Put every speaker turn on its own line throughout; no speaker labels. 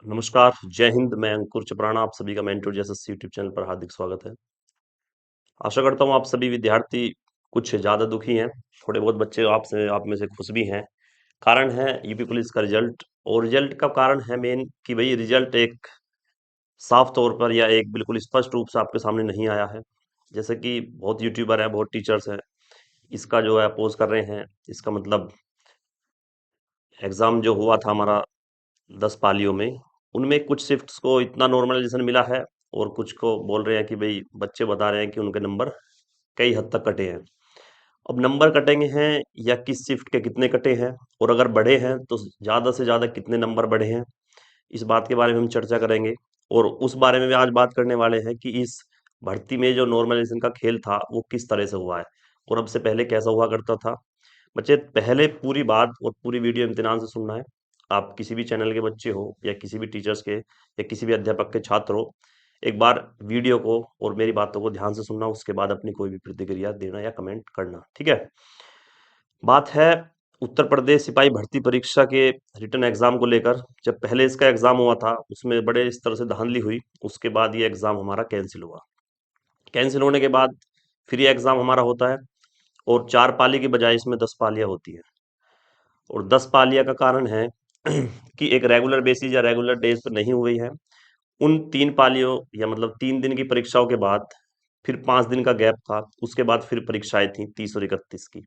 नमस्कार, जय हिंद। मैं अंकुर चपराना, आप सभी का मेंटोर जैसे यूट्यूब चैनल पर हार्दिक स्वागत है। आशा करता हूँ आप सभी विद्यार्थी कुछ ज़्यादा दुखी हैं, थोड़े बहुत बच्चे आपसे आप में से खुश भी हैं। कारण है यूपी पुलिस का रिजल्ट, और रिजल्ट का कारण है मेन कि भाई रिजल्ट एक साफ तौर पर या एक बिल्कुल स्पष्ट रूप से आपके सामने नहीं आया है। जैसे कि बहुत यूट्यूबर हैं, बहुत टीचर्स हैं, इसका जो है अपोज कर रहे हैं। इसका मतलब एग्ज़ाम जो हुआ था हमारा 10 पालियों में, उनमें कुछ शिफ्ट्स को इतना नॉर्मलाइजेशन मिला है, और कुछ को बोल रहे हैं कि भाई बच्चे बता रहे हैं कि उनके नंबर कई हद तक कटे हैं। अब नंबर कटेंगे हैं या किस शिफ्ट के कितने कटे हैं, और अगर बढ़े हैं तो ज़्यादा से ज़्यादा कितने नंबर बढ़े हैं, इस बात के बारे में हम चर्चा करेंगे। और उस बारे में भी आज बात करने वाले हैं कि इस भर्ती में जो नॉर्मलाइजेशन का खेल था वो किस तरह से हुआ है, और अब से पहले कैसा हुआ करता था। बच्चे पहले पूरी बात और पूरी वीडियो इम्तिनान से सुनना है। आप किसी भी चैनल के बच्चे हो या किसी भी टीचर्स के या किसी भी अध्यापक के छात्र हो, एक बार वीडियो को और मेरी बातों को ध्यान से सुनना, उसके बाद अपनी कोई भी प्रतिक्रिया देना या कमेंट करना, ठीक है। बात है उत्तर प्रदेश सिपाही भर्ती परीक्षा के रिटन एग्जाम को लेकर। जब पहले इसका एग्जाम हुआ था उसमें बड़े इस तरह से धांधली हुई, उसके बाद ये एग्जाम हमारा कैंसिल हुआ। कैंसिल होने के बाद फिर ये एग्जाम हमारा होता है, और 4 पाली की बजाय इसमें 10 पालियां होती हैं। और 10 पालिया का कारण है कि एक रेगुलर बेसिस या रेगुलर डेज पर नहीं हुई है। उन 3 पालियों या मतलब 3 दिन की परीक्षाओं के बाद फिर 5 दिन का गैप था, उसके बाद फिर परीक्षाएं थी 30 और 31 की।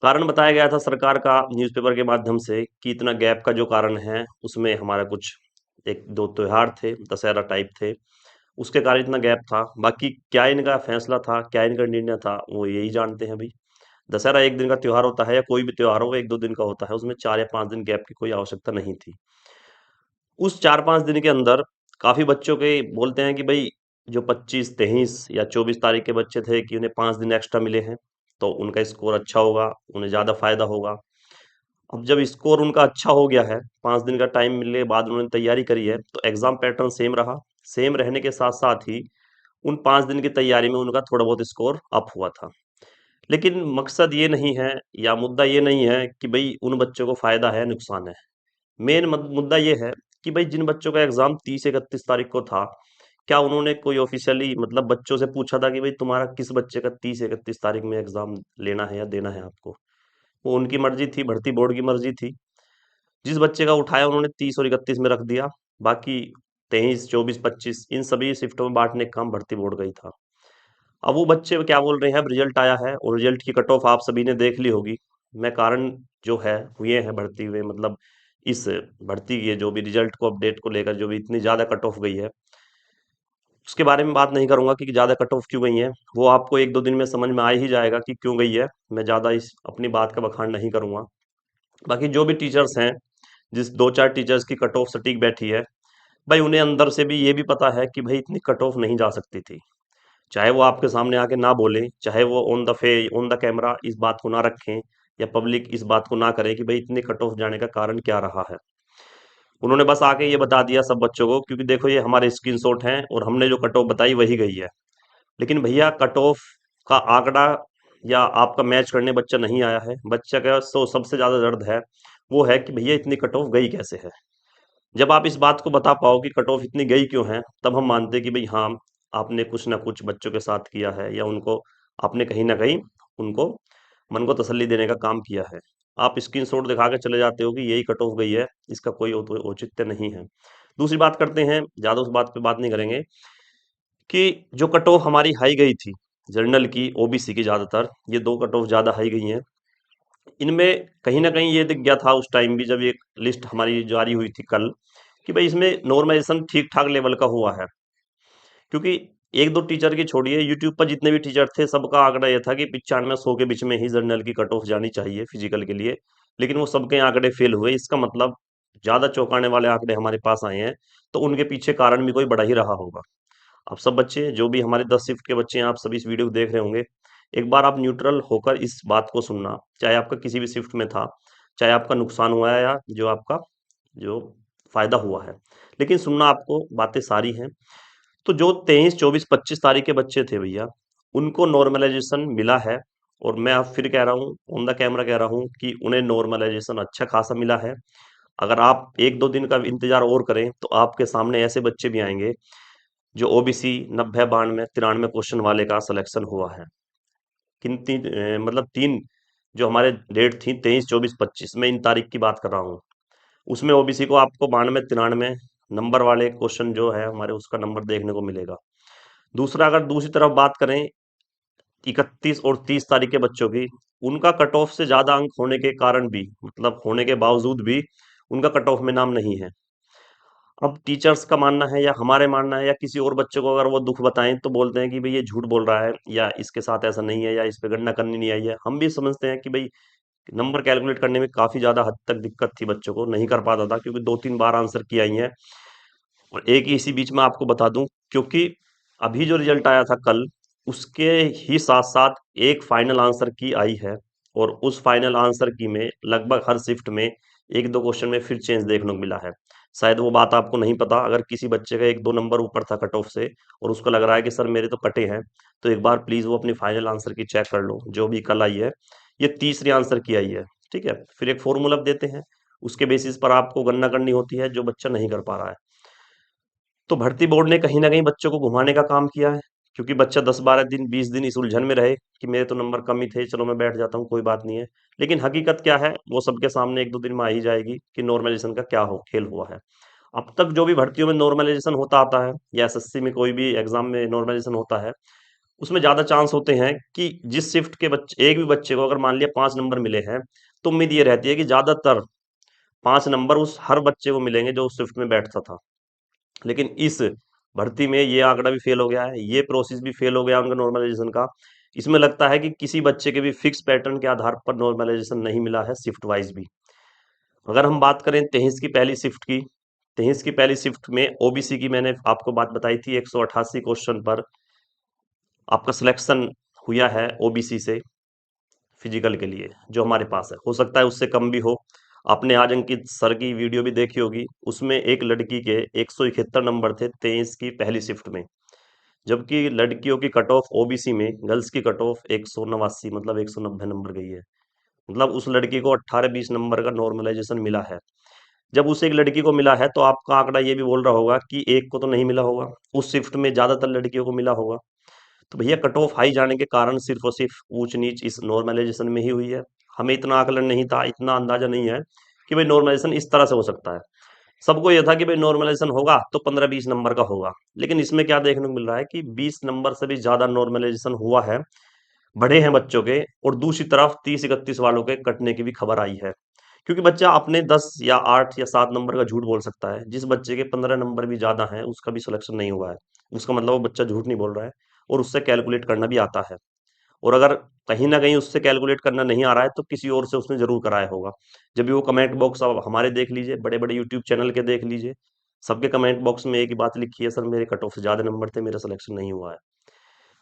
कारण बताया गया था सरकार का न्यूज़पेपर के माध्यम से कि इतना गैप का जो कारण है उसमें हमारा कुछ एक दो त्योहार थे, दशहरा टाइप थे, उसके कारण इतना गैप था। बाकी क्या इनका फैसला था, क्या इनका निर्णय था, वो यही जानते हैं भाई। दशहरा एक दिन का त्योहार होता है, या कोई भी त्योहार हो वो एक दो दिन का होता है, उसमें 4 या 5 दिन गैप की कोई आवश्यकता नहीं थी। उस 4-5 दिन के अंदर काफ़ी बच्चों के बोलते हैं कि भाई जो 25, 23 या 24 तारीख के बच्चे थे कि उन्हें 5 दिन एक्स्ट्रा मिले हैं, तो उनका स्कोर अच्छा होगा, उन्हें ज़्यादा फ़ायदा होगा। अब जब स्कोर उनका अच्छा हो गया है, 5 दिन का टाइम मिलने के बाद उन्होंने तैयारी करी है, तो एग्ज़ाम पैटर्न सेम रहा। सेम रहने के साथ-साथ ही उन 5 दिन की तैयारी में उनका थोड़ा बहुत स्कोर अप हुआ था। लेकिन मकसद ये नहीं है या मुद्दा ये नहीं है कि भई उन बच्चों को फ़ायदा है, नुकसान है। मेन मुद्दा ये है कि भाई जिन बच्चों का एग्ज़ाम 30-31 तारीख को था, क्या उन्होंने कोई ऑफ़िशियली मतलब बच्चों से पूछा था कि भाई तुम्हारा किस बच्चे का 30-31 तारीख में एग्ज़ाम लेना है या देना है आपको? वो उनकी मर्ज़ी थी, भर्ती बोर्ड की मर्ज़ी थी। जिस बच्चे का उठाया उन्होंने 30 और 31 में रख दिया। बाकी 23, 24, 25 इन सभी शिफ्टों में बाँटने का काम भर्ती बोर्ड का ही था। अब वो बच्चे क्या बोल रहे हैं, अब रिजल्ट आया है और रिजल्ट की कट ऑफ आप सभी ने देख ली होगी। मैं कारण जो है हुए हैं भर्ती हुए मतलब इस भर्ती के जो भी रिजल्ट को अपडेट को लेकर जो भी इतनी ज़्यादा कट ऑफ गई है, उसके बारे में बात नहीं करूंगा कि ज़्यादा कट ऑफ क्यों गई है। वो आपको एक दो दिन में समझ में आ ही जाएगा कि क्यों गई है। मैं ज़्यादा इस अपनी बात का बखान नहीं करूंगा। बाकी जो भी टीचर्स हैं, जिस दो चार टीचर्स की कट ऑफ सटीक बैठी है, भाई उन्हें अंदर से भी ये भी पता है कि भाई इतनी कट ऑफ नहीं जा सकती थी। चाहे वो आपके सामने आके ना बोले, चाहे वो ऑन द कैमरा इस बात को ना रखें, या पब्लिक इस बात को ना करे कि भाई इतने कट ऑफ जाने का कारण क्या रहा है। उन्होंने बस आके ये बता दिया सब बच्चों को, क्योंकि देखो ये हमारे स्क्रीनशॉट हैं और हमने जो कट ऑफ बताई वही गई है। लेकिन भैया कट ऑफ का आंकड़ा या आपका मैच करने बच्चा नहीं आया है। बच्चा का सबसे ज्यादा दर्द है वो है कि भैया इतनी कट ऑफ गई कैसे है। जब आप इस बात को बता पाओ कि कट ऑफ इतनी गई क्यों है, तब हम मानते हैं कि भाई हाँ, आपने कुछ ना कुछ बच्चों के साथ किया है, या उनको आपने कहीं ना कहीं उनको मन को तसल्ली देने का काम किया है। आप स्क्रीनशॉट दिखा के चले जाते हो कि यही कट ऑफ गई है, इसका कोई औचित्य नहीं है। दूसरी बात करते हैं, ज़्यादा उस बात पे बात नहीं करेंगे, कि जो कट ऑफ हमारी हाई गई थी, जनरल की, ओबीसी की, ज़्यादातर ये दो कट ऑफ ज़्यादा हाई गई हैं। इनमें कहीं ना कहीं ये दिख गया था उस टाइम भी जब ये लिस्ट हमारी जारी हुई थी कल, कि भाई इसमें नॉर्मलाइजेशन ठीक ठाक लेवल का हुआ है। क्योंकि एक दो टीचर की छोड़िए, यूट्यूब पर जितने भी टीचर थे सबका आंकड़ा ये था कि 95-100 के बीच में ही जनरल की कट ऑफ जानी चाहिए फिजिकल के लिए। लेकिन वो सबके आंकड़े फेल हुए। इसका मतलब ज्यादा चौंकाने वाले आंकड़े हमारे पास आए हैं, तो उनके पीछे कारण भी कोई बड़ा ही रहा होगा। आप सब बच्चे जो भी हमारे 10 शिफ्ट के बच्चे हैं, आप सभी इस वीडियो को देख रहे होंगे, एक बार आप न्यूट्रल होकर इस बात को सुनना। चाहे आपका किसी भी शिफ्ट में था, चाहे आपका नुकसान हुआ है या जो आपका जो फायदा हुआ है, लेकिन सुनना आपको बातें सारी हैं। तो जो 23, 24, 25 तारीख के बच्चे थे भैया, उनको नॉर्मलाइजेशन मिला है। और मैं अब फिर कह रहा हूँ, ऑन द कैमरा कह रहा हूँ कि उन्हें नॉर्मलाइजेशन अच्छा खासा मिला है। अगर आप एक दो दिन का इंतजार और करें तो आपके सामने ऐसे बच्चे भी आएंगे जो ओबीसी 90 92 93 क्वेश्चन वाले का सिलेक्शन हुआ है। किन तीन मतलब तीन जो हमारे डेट थी 23 24 25, मैं इन तारीख की बात कर रहा हूँ। उसमें ओबीसी को आपको 92 93 नंबर वाले क्वेश्चन जो है हमारे उसका नंबर देखने को मिलेगा। दूसरा, अगर दूसरी तरफ बात करें 31 और 30 तारीख के बच्चों की, उनका कट ऑफ से ज्यादा अंक होने के कारण भी, मतलब होने के बावजूद भी, उनका कट ऑफ में नाम नहीं है। अब टीचर्स का मानना है या हमारे मानना है या किसी और बच्चे को अगर वो दुख बताएं तो बोलते हैं कि भाई ये झूठ बोल रहा है या इसके साथ ऐसा नहीं है या इस पे गणना करनी नहीं आई है। हम भी समझते हैं कि भाई नंबर कैलकुलेट करने में काफी ज्यादा हद तक दिक्कत थी, बच्चों को नहीं कर पाता था क्योंकि 2 3 बार आंसर की आई है। और एक ही इसी बीच में आपको बता दूं, क्योंकि अभी जो रिजल्ट आया था कल, उसके ही साथ साथ एक फाइनल आंसर की आई है। और उस फाइनल आंसर की में लगभग हर शिफ्ट में एक दो क्वेश्चन में फिर चेंज देखने को मिला है। शायद वो बात आपको नहीं पता, अगर किसी बच्चे का एक दो नंबर ऊपर था कट ऑफ से और उसको लग रहा है कि सर मेरे तो कटे हैं, तो एक बार प्लीज वो अपनी फाइनल आंसर की चेक कर लो जो भी कल आई है। ये तीसरी आंसर की आई है। ठीक है, फिर एक फॉर्मूला देते हैं, उसके बेसिस पर आपको गणना करनी होती है जो बच्चा नहीं कर पा रहा है। तो भर्ती बोर्ड ने कहीं ना कहीं बच्चों को घुमाने का काम किया है, क्योंकि बच्चा 10 12 दिन 20 दिन इस उलझन में रहे कि मेरे तो नंबर कम ही थे, चलो मैं बैठ जाता हूँ, कोई बात नहीं है। लेकिन हकीकत क्या है वो सबके सामने एक दो दिन में आ ही जाएगी कि नॉर्मलाइजेशन का क्या हो खेल हुआ है। अब तक जो भी भर्तियों में नॉर्मलाइजेशन होता आता है या एसएससी में कोई भी एग्जाम में नॉर्मलाइजेशन होता है, उसमें ज्यादा चांस होते हैं कि जिस शिफ्ट के बच्चे, एक भी बच्चे को अगर मान लिया 5 नंबर मिले हैं, तो उम्मीद ये रहती है कि ज्यादातर 5 नंबर उस हर बच्चे को मिलेंगे जो उस शिफ्ट में बैठता था। लेकिन इस भर्ती में ये आंकड़ा भी फेल हो गया है, ये प्रोसेस भी फेल हो गया उनका नॉर्मलाइजेशन का। इसमें लगता है कि किसी बच्चे के भी फिक्स पैटर्न के आधार पर नॉर्मलाइजेशन नहीं मिला है शिफ्ट वाइज भी। अगर हम बात करें 23 की पहली शिफ्ट की, 23 की पहली शिफ्ट में ओबीसी की मैंने आपको बात बताई थी, 188 क्वेश्चन पर आपका सिलेक्शन हुआ है ओबीसी से फिजिकल के लिए जो हमारे पास है। हो सकता है उससे कम भी हो। आपने आज अंकित सर की वीडियो भी देखी होगी, उसमें एक लड़की के 171 नंबर थे 23 की पहली शिफ्ट में, जबकि लड़कियों की कट ऑफ ओबीसी में गर्ल्स की कट ऑफ 189 मतलब 190 नंबर गई है। मतलब उस लड़की को 18 20 नंबर का नॉर्मलाइजेशन मिला है। जब उस एक लड़की को मिला है तो आपका आंकड़ा ये भी बोल रहा होगा कि एक को तो नहीं मिला होगा, उस शिफ्ट में ज्यादातर लड़कियों को मिला होगा। तो भैया कट ऑफ हाई जाने के कारण सिर्फ और सिर्फ ऊंच नीच इस नॉर्मलाइजेशन में ही हुई है। हमें इतना आकलन नहीं था, इतना अंदाजा नहीं है कि भाई नॉर्मलाइजेशन इस तरह से हो सकता है। सबको यह था कि भाई नॉर्मलाइजेशन होगा तो 15 20 नंबर का होगा। लेकिन इसमें क्या देखने को मिल रहा है कि 20 नंबर से भी ज्यादा नॉर्मलाइजेशन हुआ है, बढ़े हैं बच्चों के। और दूसरी तरफ 30 31 वालों के कटने की भी खबर आई है, क्योंकि बच्चा अपने 10 या 8 या 7 नंबर का झूठ बोल सकता है। जिस बच्चे के 15 नंबर भी ज्यादा हैं उसका भी सिलेक्शन नहीं हुआ है, उसका मतलब वो बच्चा झूठ नहीं बोल रहा है और उससे कैलकुलेट करना भी आता है। और अगर कहीं ना कहीं उससे कैलकुलेट करना नहीं आ रहा है तो किसी और से उसने जरूर कराया होगा। जब भी वो कमेंट बॉक्स अब हमारे देख लीजिए, बड़े बड़े यूट्यूब चैनल के देख लीजिए, सबके कमेंट बॉक्स में एक ही बात लिखी है, सर मेरे कट ऑफ से ज्यादा नंबर थे, मेरा सिलेक्शन नहीं हुआ है।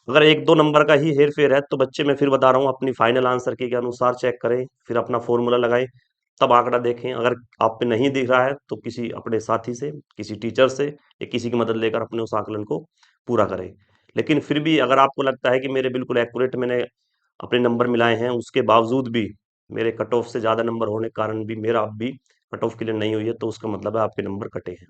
अगर एक दो नंबर का ही हेर फेर है तो बच्चे, मैं फिर बता रहा हूँ, अपनी फाइनल आंसर के अनुसार चेक करें, फिर अपना फॉर्मूला लगाएं, तब आंकड़ा देखें। अगर आप पे नहीं दिख रहा है तो किसी अपने साथी से, किसी टीचर से या किसी की मदद लेकर अपने उस आकलन को पूरा करें। लेकिन फिर भी अगर आपको लगता है कि मेरे बिल्कुल एक्यूरेट मैंने अपने नंबर मिलाए हैं, उसके बावजूद भी मेरे कट ऑफ से ज़्यादा नंबर होने के कारण भी मेरा अब भी कट ऑफ क्लियर नहीं हुई है, तो उसका मतलब है आपके नंबर कटे हैं।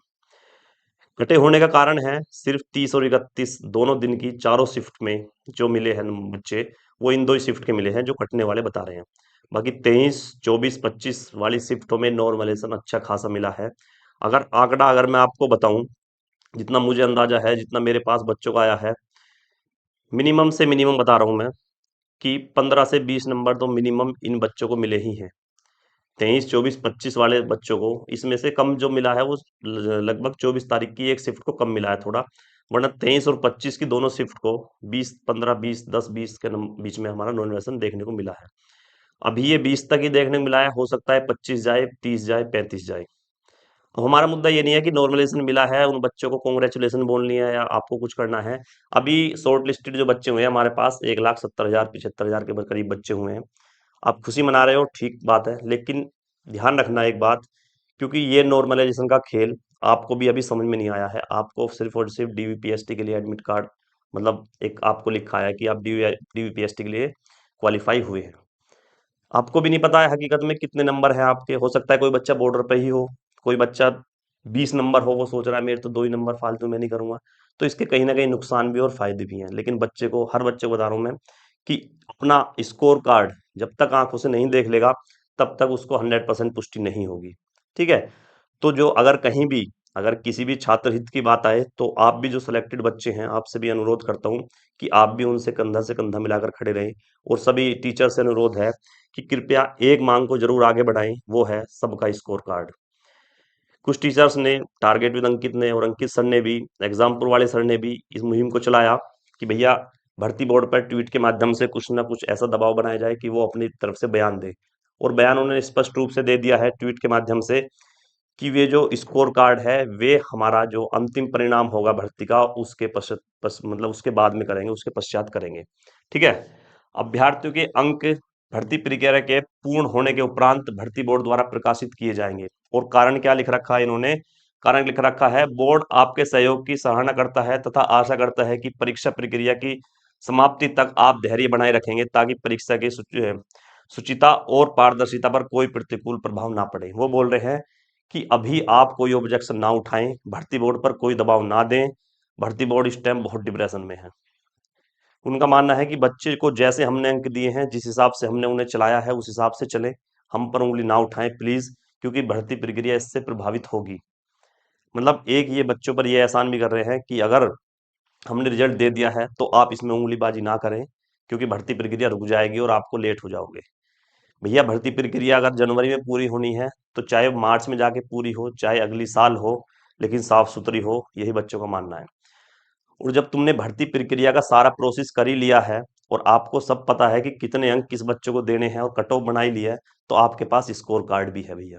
कटे होने का कारण है सिर्फ 30 और 31 दोनों दिन की चारों शिफ्ट में जो मिले हैं बच्चे, वो इन दो ही शिफ्ट के मिले हैं जो कटने वाले बता रहे हैं। बाकी 23 24 25 वाली शिफ्टों में नॉर्मलाइजेशन अच्छा खासा मिला है। अगर आंकड़ा अगर मैं आपको बताऊं, जितना मुझे अंदाजा है, जितना मेरे पास बच्चों का आया है, मिनिमम से मिनिमम बता रहा हूं मैं कि 15 से 20 नंबर तो मिनिमम इन बच्चों को मिले ही हैं। 23 24 25 वाले बच्चों को इसमें से कम जो मिला है वो लगभग 24 तारीख की एक शिफ्ट को कम मिला है थोड़ा, वरना 23 और 25 की दोनों शिफ्ट को 20 15 20 10 20 के बीच में हमारा नॉन देखने को मिला है। अभी ये 20 तक ही देखने को मिला है, हो सकता है 25 जाए, 30 जाए, 35 जाए। अब हमारा मुद्दा ये नहीं है कि नॉर्मलाइजेशन मिला है उन बच्चों को कॉन्ग्रेचुलेशन बोलनी है या आपको कुछ करना है। अभी शॉर्ट लिस्टेड जो बच्चे हुए हैं हमारे पास, 1,70,000 75,000 के करीब बच्चे हुए हैं। आप खुशी मना रहे हो, ठीक बात है, लेकिन ध्यान रखना एक बात, क्योंकि ये नॉर्मलाइजेशन का खेल आपको भी अभी समझ में नहीं आया है। आपको सिर्फ और सिर्फ डीवीपीएसटी के लिए एडमिट कार्ड, मतलब एक आपको लिखा है कि आप डीवीपीएसटी के लिए क्वालिफाई हुए हैं। आपको भी नहीं पता है हकीकत में कितने नंबर हैं आपके। हो सकता है कोई बच्चा बॉर्डर पे ही हो, कोई बच्चा 20 नंबर हो, वो सोच रहा है मेरे तो 2 ही नंबर फालतू में नहीं करूंगा। तो इसके कहीं ना कहीं नुकसान भी और फायदे भी हैं, लेकिन बच्चे को, हर बच्चे को बता रहा हूं मैं कि अपना स्कोर कार्ड जब तक आंखों से नहीं देख लेगा तब तक उसको 100% पुष्टि नहीं होगी। ठीक है। तो जो अगर कहीं भी, अगर किसी भी छात्र हित की बात आए, तो आप भी जो सिलेक्टेड बच्चे हैं, आपसे भी अनुरोध करता हूं कि आप भी उनसे कंधा से कंधा मिलाकर खड़े रहें। और सभी टीचर से अनुरोध है कि कृपया एक मांग को जरूर आगे बढ़ाएं, वो है सबका स्कोर कार्ड। कुछ टीचर्स ने, टारगेट विद अंकित ने और अंकित सर ने भी, एग्जामपुर वाले सर ने भी इस मुहिम को चलाया कि भैया भर्ती बोर्ड पर ट्वीट के माध्यम से कुछ ना कुछ ऐसा दबाव बनाया जाए कि वो अपनी तरफ से बयान दे। और बयान उन्होंने स्पष्ट रूप से दे दिया है ट्वीट के माध्यम से कि वे जो स्कोर कार्ड है वे हमारा जो अंतिम परिणाम होगा भर्ती का, उसके मतलब उसके बाद में करेंगे, उसके पश्चात करेंगे। ठीक है। अभ्यर्थियों के अंक भर्ती प्रक्रिया के पूर्ण होने के उपरांत भर्ती बोर्ड द्वारा प्रकाशित किए जाएंगे। और कारण क्या लिख रखा है इन्होंने? कारण लिख रखा है, बोर्ड आपके सहयोग की सराहना करता है तथा आशा करता है कि परीक्षा प्रक्रिया की समाप्ति तक आप धैर्य बनाए रखेंगे ताकि परीक्षा की शुचिता और पारदर्शिता पर कोई प्रतिकूल प्रभाव ना पड़े। वो बोल रहे हैं कि अभी आप कोई ऑब्जेक्शन ना उठाएं, भर्ती बोर्ड पर कोई दबाव ना दें। भर्ती बोर्ड इस टाइम बहुत डिप्रेशन में है। उनका मानना है कि बच्चे को जैसे हमने अंक दिए हैं, जिस हिसाब से हमने उन्हें चलाया है, उस हिसाब से चले। हम पर उंगली ना उठाएं प्लीज, क्योंकि भर्ती प्रक्रिया इससे प्रभावित होगी। मतलब एक ये बच्चों पर ये एहसान भी कर रहे हैं कि अगर हमने रिजल्ट दे दिया है तो आप इसमें उंगलीबाजी ना करें, क्योंकि भर्ती प्रक्रिया रुक जाएगी और आपको लेट हो जाओगे। भैया भर्ती प्रक्रिया अगर जनवरी में पूरी होनी है तो चाहे मार्च में जाके पूरी हो, चाहे अगली साल हो, लेकिन साफ सुथरी हो, यही बच्चों का मानना है। और जब तुमने भर्ती प्रक्रिया का सारा प्रोसेस कर ही लिया है और आपको सब पता है कि कितने अंक किस बच्चों को देने हैं और कट ऑफ बना ही लिया है, तो आपके पास स्कोर कार्ड भी है भैया।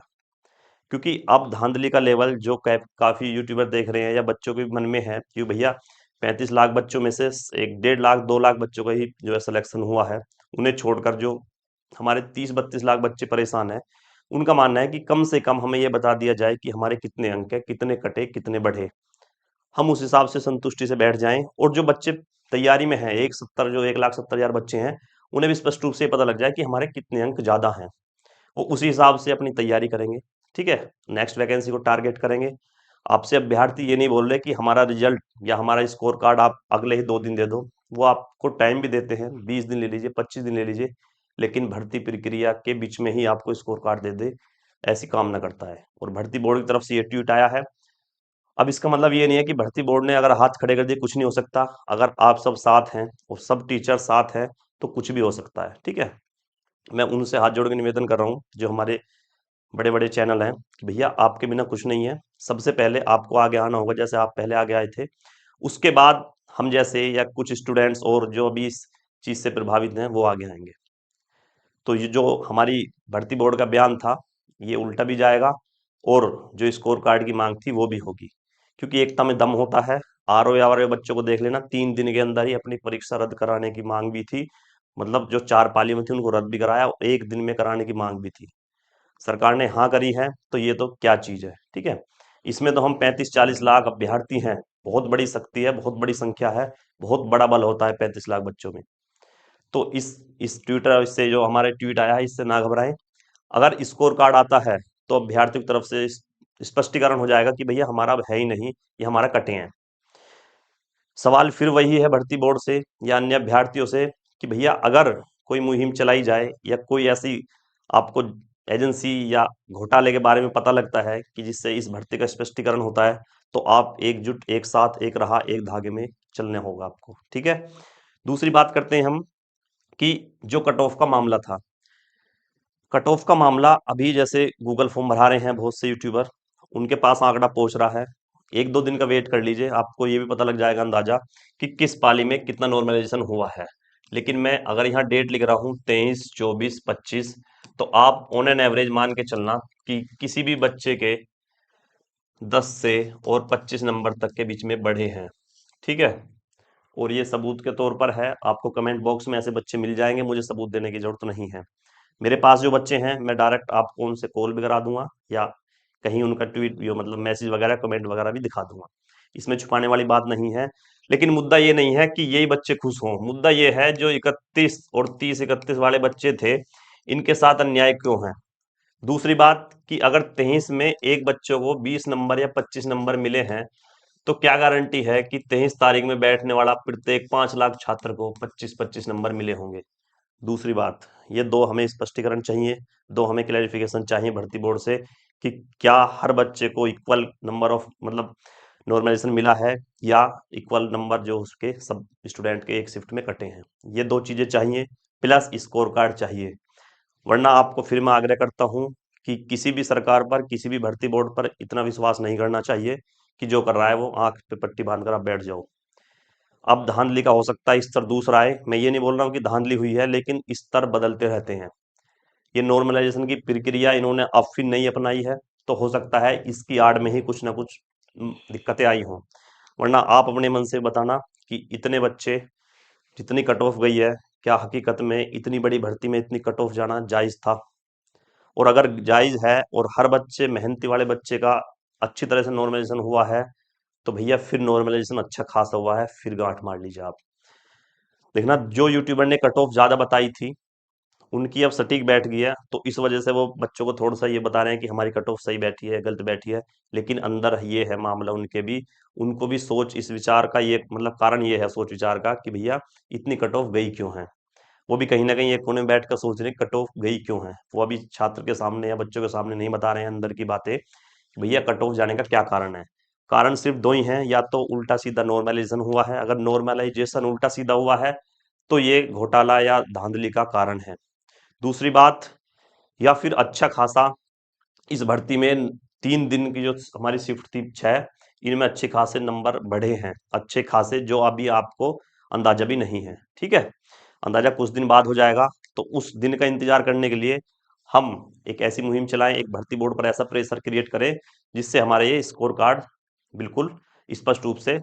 क्योंकि अब धांधली का लेवल जो काफी यूट्यूबर देख रहे हैं या बच्चों के मन में है कि भैया 35 लाख बच्चों में से एक 1.5 लाख 2 लाख बच्चों का ही जो है सिलेक्शन हुआ है, उन्हें छोड़कर जो हमारे 30-32 लाख बच्चे परेशान हैं, उनका मानना है कि कम से कम हमें यह बता दिया जाए कि हमारे कितने अंक है, कितने कटे, कितने बढ़े। हम उस हिसाब से संतुष्टि से बैठ जाएं। और जो बच्चे तैयारी में हैं, 1,70,000 बच्चे हैं, उन्हें भी स्पष्ट रूप से पता लग जाए कि हमारे कितने अंक ज्यादा हैं। वो उसी हिसाब से अपनी तैयारी करेंगे। ठीक है। नेक्स्ट वैकेंसी को टारगेट करेंगे। आपसे अभ्यर्थी ये नहीं बोल रहे कि हमारा रिजल्ट या हमारा स्कोर कार्ड आप अगले ही 2 दिन दे दो। वो आपको टाइम भी देते हैं, 20 दिन ले लीजिए, 25 दिन ले लीजिए, लेकिन भर्ती प्रक्रिया के बीच में ही आपको स्कोर कार्ड दे दे, ऐसी काम ना करता है। और भर्ती बोर्ड की तरफ से ये ट्वीट आया है। अब इसका मतलब ये नहीं है कि भर्ती बोर्ड ने अगर हाथ खड़े कर दिए कुछ नहीं हो सकता। अगर आप सब साथ हैं और सब टीचर साथ हैं तो कुछ भी हो सकता है। ठीक है। मैं उनसे हाथ जोड़ के निवेदन कर रहा हूँ जो हमारे बड़े बड़े चैनल हैं कि भैया आपके बिना कुछ नहीं है। सबसे पहले आपको आगे आना होगा, जैसे आप पहले आगे आए थे। उसके बाद हम जैसे या कुछ स्टूडेंट्स और जो अभी इस चीज से प्रभावित हैं वो आगे आएंगे। तो ये जो हमारी भर्ती बोर्ड का बयान था, ये उल्टा भी जाएगा और जो स्कोर कार्ड की मांग थी वो भी होगी। क्योंकि एकता में दम होता है। आरओ या आरओ बच्चों को देख लेना, 3 दिन के अंदर ही अपनी परीक्षा रद्द कराने की मांग भी थी। मतलब जो 4 पालियों में थी उनको रद्द भी कराया और 1 दिन में कराने की मांग भी थी। सरकार ने हाँ करी है, तो ये तो क्या चीज है। ठीक है। इसमें तो हम 35-40 लाख अभ्यर्थी हैं। बहुत बड़ी शक्ति है, बहुत बड़ी संख्या है, बहुत बड़ा बल होता है 35 लाख बच्चों में। तो इस ट्विटर इससे जो हमारे ट्वीट आया है, इससे ना घबराएं। अगर स्कोर कार्ड आता है तो अभ्यर्थियों की तरफ से स्पष्टीकरण हो जाएगा कि भैया हमारा अब है ही नहीं, ये हमारा कटे हैं। सवाल फिर वही है भर्ती बोर्ड से या अन्य अभ्यर्थियों से कि भैया अगर कोई मुहिम चलाई जाए या कोई ऐसी आपको एजेंसी या घोटाले के बारे में पता लगता है कि जिससे इस भर्ती का स्पष्टीकरण होता है, तो आप एकजुट, एक साथ, एक राह, एक धागे में चलने होगा आपको। ठीक है। दूसरी बात करते हैं हम कि जो कट ऑफ का मामला था, कट ऑफ का मामला अभी जैसे गूगल फॉर्म भरा रहे हैं बहुत से यूट्यूबर, उनके पास आंकड़ा पहुंच रहा है। 1-2 दिन का वेट कर लीजिए, आपको ये भी पता लग जाएगा अंदाजा कि किस पाली में कितना नॉर्मलाइजेशन हुआ है। लेकिन मैं अगर यहाँ डेट लिख रहा हूँ 23, 24, 25, तो आप ऑन एन एवरेज मान के चलना कि किसी भी बच्चे के 10 से और 25 नंबर तक के बीच में बढ़े हैं। ठीक है। और ये सबूत के तौर पर है, आपको कमेंट बॉक्स में ऐसे बच्चे मिल जाएंगे, मुझे सबूत देने की जरूरत नहीं है। मेरे पास जो बच्चे हैं मैं डायरेक्ट आपको उनसे कॉल भी करा दूंगा या कहीं उनका ट्वीट भी मतलब मैसेज वगैरह, कमेंट वगैरह भी दिखा दूंगा। इसमें छुपाने वाली बात नहीं है। लेकिन मुद्दा ये नहीं है कि यही बच्चे खुश हों, मुद्दा ये है जो 31 और 30-31 वाले बच्चे थे, इनके साथ अन्याय क्यों है। दूसरी बात कि अगर 23 में एक बच्चों को 20 नंबर या 25 नंबर मिले हैं, तो क्या गारंटी है कि 23 तारीख में बैठने वाला प्रत्येक 5 लाख छात्र को 25-25 नंबर मिले होंगे। दूसरी बात, ये दो हमें स्पष्टीकरण चाहिए, दो हमें क्लैरिफिकेशन चाहिए भर्ती बोर्ड से कि क्या हर बच्चे को इक्वल नंबर ऑफ मतलब नॉर्मलाइजेशन मिला है, या इक्वल नंबर जो उसके सब स्टूडेंट के एक शिफ्ट में कटे हैं। ये दो चीजें चाहिए, प्लस स्कोर कार्ड चाहिए। वरना आपको फिर मैं आग्रह करता हूं कि किसी भी सरकार पर, किसी भी भर्ती बोर्ड पर इतना विश्वास नहीं करना चाहिए कि जो कर रहा है वो आंख पे पट्टी बांधकर आप बैठ जाओ। अब धांधली का हो सकता है स्तर दूसरा आए, मैं ये नहीं बोल रहा हूँ कि धांधली हुई है, लेकिन स्तर बदलते रहते हैं। ये नॉर्मलाइजेशन की प्रक्रिया इन्होंने अब फिर नहीं अपनाई है, तो हो सकता है इसकी आड़ में ही कुछ ना कुछ दिक्कतें आई हों। वरना आप अपने मन से बताना कि इतने बच्चे, जितनी कट ऑफ गई है, क्या हकीकत में इतनी बड़ी भर्ती में इतनी कट ऑफ जाना जायज था। और अगर जायज है और हर बच्चे, मेहनती वाले बच्चे का अच्छी तरह से नॉर्मलाइजेशन हुआ है, तो भैया फिर नॉर्मलाइजेशन अच्छा खासा हुआ है, फिर गांठ मार लीजिए आप। देखना, जो यूट्यूबर ने कट ऑफ ज्यादा बताई थी उनकी अब सटीक बैठ गई है, तो इस वजह से वो बच्चों को थोड़ा सा ये बता रहे हैं कि हमारी कट ऑफ सही बैठी है, गलत बैठी है। लेकिन अंदर ये है मामला उनके भी, उनको भी सोच इस विचार का, ये मतलब कारण ये है सोच विचार का कि भैया इतनी कट ऑफ गई क्यों है। वो भी कहीं ना कहीं एक कोने में बैठ कर सोच रहे हैं कट ऑफ गई क्यों है। वो अभी छात्र के सामने या बच्चों के सामने नहीं बता रहे हैं अंदर की बातें कि भैया कट ऑफ जाने का क्या कारण है। कारण सिर्फ दो ही हैं, या तो उल्टा सीधा नॉर्मलाइजेशन हुआ है, अगर नॉर्मलाइजेशन उल्टा सीधा हुआ है तो ये घोटाला या धांधली का कारण है। दूसरी बात, या फिर अच्छा खासा इस भर्ती में 3 दिन की जो हमारी शिफ्ट थी 6, इनमें अच्छे खासे नंबर बढ़े हैं, अच्छे खासे, जो अभी आपको अंदाजा भी नहीं है। ठीक है, अंदाजा कुछ दिन बाद हो जाएगा। तो उस दिन का इंतजार करने के लिए हम एक ऐसी मुहिम चलाएं, एक भर्ती बोर्ड पर ऐसा प्रेशर क्रिएट करें जिससे हमारे ये स्कोर कार्ड बिल्कुल स्पष्ट रूप से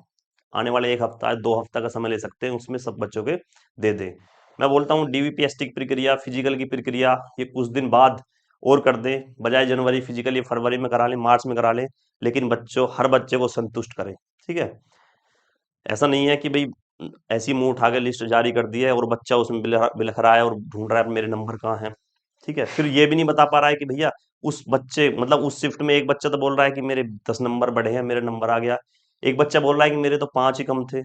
आने वाले 1 हफ्ता 2 हफ्ता का समय ले सकते हैं, उसमें सब बच्चों के दे दें। मैं बोलता हूँ डीवीपीएसटी की प्रक्रिया, फिजिकल की प्रक्रिया ये कुछ दिन बाद और कर दें, बजाय जनवरी फिजिकल ये फरवरी में करा लें, मार्च में करा लें, लेकिन बच्चों, हर बच्चे को संतुष्ट करें। ठीक है, ऐसा नहीं है कि भाई ऐसी मुंह उठा के लिस्ट जारी कर दी है और बच्चा उसमें बिलख रहा है और ढूंढ रहा है मेरे नंबर कहाँ हैं। ठीक है, फिर ये भी नहीं बता पा रहा है कि भैया उस बच्चे, मतलब उस शिफ्ट में एक बच्चा तो बोल रहा है कि मेरे 10 नंबर बढ़े हैं, मेरे नंबर आ गया। एक बच्चा बोल रहा है कि मेरे तो 5 ही कम थे,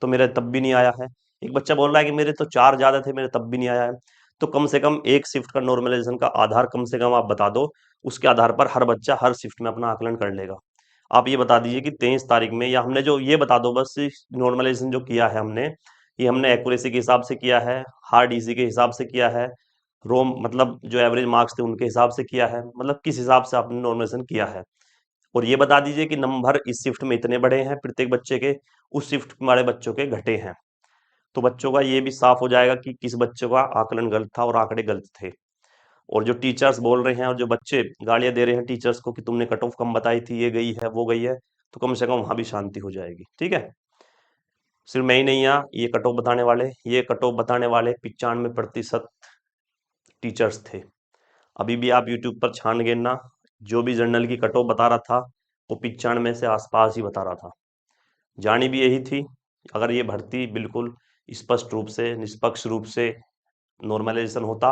तो मेरा तब भी नहीं आया है। एक बच्चा बोल रहा है कि मेरे तो 4 ज्यादा थे, मेरे तब भी नहीं आया है। तो कम से कम एक शिफ्ट का नॉर्मलाइजेशन का आधार कम से कम आप बता दो, उसके आधार पर हर बच्चा हर शिफ्ट में अपना आकलन कर लेगा। आप ये बता दीजिए कि 23 तारीख में, या हमने जो ये बता दो बस, नॉर्मलाइजेशन जो किया है हमने, ये हमने एक्यूरेसी के हिसाब से किया है, हार्ड इजी के हिसाब से किया है, रोम मतलब जो एवरेज मार्क्स थे उनके हिसाब से किया है, मतलब किस हिसाब से आपने नॉर्मलाइजेशन किया है। और ये बता दीजिए कि नंबर इस शिफ्ट में इतने बड़े हैं प्रत्येक बच्चे के, उस शिफ्ट वाले बच्चों के घटे हैं। तो बच्चों का ये भी साफ हो जाएगा कि किस बच्चों का आकलन गलत था और आंकड़े गलत थे। और जो टीचर्स बोल रहे हैं और जो बच्चे गालियां दे रहे हैं टीचर्स को कि तुमने कट ऑफ कम बताई थी, ये गई है वो गई है, तो कम से कम वहां भी शांति हो जाएगी। ठीक है, सिर्फ मैं ही नहीं, यहाँ ये कट ऑफ बताने वाले, ये कट ऑफ बताने वाले 95% टीचर्स थे। अभी भी आप यूट्यूब पर छान गिनना, जो भी जर्नल की कट ऑफ बता रहा था वो 95 से आसपास ही बता रहा था। जानी भी यही थी, अगर ये भर्ती बिल्कुल स्पष्ट रूप से, निष्पक्ष रूप से नॉर्मलाइजेशन होता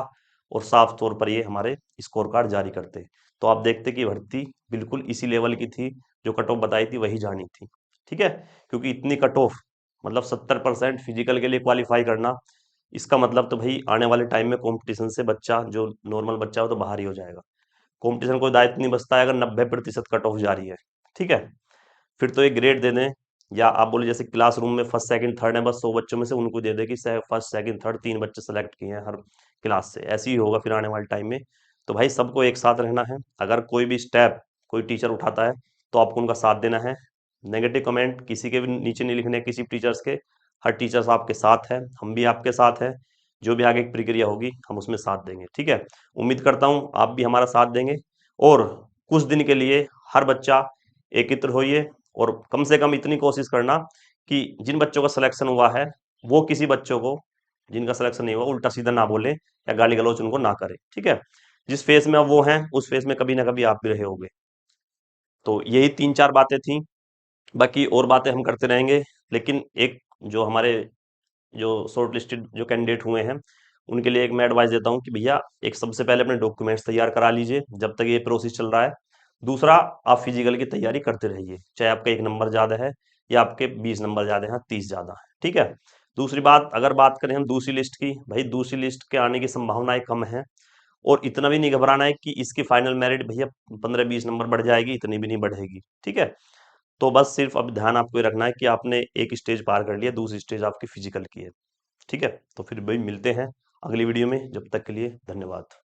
और साफ तौर पर ये हमारे स्कोर कार्ड जारी करते, तो आप देखते कि भर्ती बिल्कुल इसी लेवल की थी, जो कट ऑफ बताई थी वही जानी थी। ठीक है, क्योंकि इतनी कट ऑफ, मतलब 70% फिजिकल के लिए क्वालिफाई करना, इसका मतलब तो भाई आने वाले टाइम में कंपटीशन से बच्चा, जो नॉर्मल बच्चा हो, तो बाहर ही हो जाएगा। कंपटीशन को दायित्व नहीं बचता है अगर 90% कट ऑफ जा रही है। ठीक है, फिर तो एक ग्रेड दे दें, या आप बोले जैसे क्लासरूम में फर्स्ट सेकंड थर्ड है, बस 100 बच्चों में से उनको दे दे कि फर्स्ट सेकंड थर्ड 3 बच्चे सेलेक्ट किए हैं हर क्लास से। ऐसे ही होगा फिर आने वाले टाइम में। तो भाई सबको एक साथ रहना है, अगर कोई भी स्टेप कोई टीचर उठाता है तो आपको उनका साथ देना है। नेगेटिव कमेंट किसी के भी नीचे नहीं लिखने, किसी टीचर्स के। हर टीचर्स आपके साथ है, हम भी आपके साथ हैं। जो भी आगे की प्रक्रिया होगी हम उसमें साथ देंगे। ठीक है, उम्मीद करता हूँ आप भी हमारा साथ देंगे, और कुछ दिन के लिए हर बच्चा एकत्र होइए, और कम से कम इतनी कोशिश करना कि जिन बच्चों का सिलेक्शन हुआ है वो किसी बच्चों को, जिनका सिलेक्शन नहीं हुआ, उल्टा सीधा ना बोले या गाली गलौज उनको ना करे। ठीक है, जिस फेज में अब वो हैं उस फेज में कभी ना कभी आप भी रहे होगे। तो यही 3-4 बातें थी, बाकी और बातें हम करते रहेंगे। लेकिन एक जो हमारे जो शॉर्ट लिस्टेड जो कैंडिडेट हुए हैं उनके लिए एक मैं एडवाइस देता हूँ कि भैया एक सबसे पहले अपने डॉक्यूमेंट्स तैयार करा लीजिए जब तक ये प्रोसेस चल रहा है। दूसरा, आप फिजिकल की तैयारी करते रहिए, चाहे आपका 1 नंबर ज़्यादा है या आपके 20 नंबर ज़्यादा हैं, 30 ज़्यादा है, ठीक है। दूसरी बात, अगर बात करें हम दूसरी लिस्ट की, भाई दूसरी लिस्ट के आने की संभावनाएं कम है, और इतना भी नहीं घबराना है कि इसकी फाइनल मेरिट भैया 15-20 नंबर बढ़ जाएगी, इतनी भी नहीं बढ़ेगी, ठीक है। तो बस सिर्फ अब ध्यान आपको ये रखना है कि आपने एक स्टेज पार कर लिया, दूसरी स्टेज आपकी फिजिकल की है, ठीक है। तो फिर भाई मिलते हैं अगली वीडियो में, जब तक के लिए धन्यवाद।